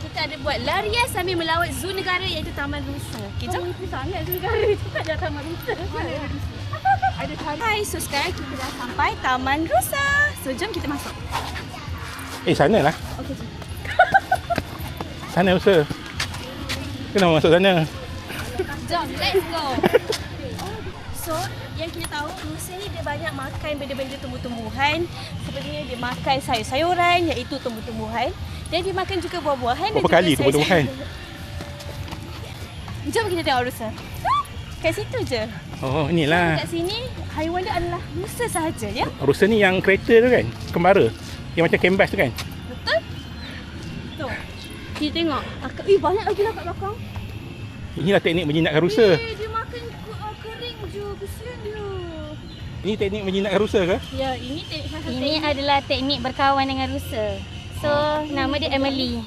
kita ada buat larian sambil melawat zoo negara iaitu Taman Rusa. Okay, jom. Itu sangat negara. Cakap dah Taman Rusa. Mana ada Rusa? Ada taman. Hai, so sekarang kita dah sampai Taman Rusa. So jom kita masuk. Sana lah. Okey, jom. Sana Rusa. Kenapa masuk sana? Jom, let's go. So, yang kita tahu Rusa ni dia banyak makan benda-benda tumbuh-tumbuhan. Sepertinya dia makan sayur-sayuran iaitu tumbuh-tumbuhan. Dan dia makan juga buah-buahan. Berapa kali tumbuh-tumbuhan? Jom kita tengok Rusa. Kat situ je. Oh, inilah. Kat sini, haiwan dia adalah rusa sahaja, ya? Rusa ni yang kereta tu kan? Kembara. Yang macam canvas tu kan? Betul? Tu. Kita tengok. Banyak lagi lah kat belakang. Inilah teknik menjinakkan rusa. Dia makan kering je. Kesian dia. Ini teknik menjinakkan rusa ke? Ya, ini teknik. Ini adalah teknik berkawan dengan rusa. So, nama dia Emily.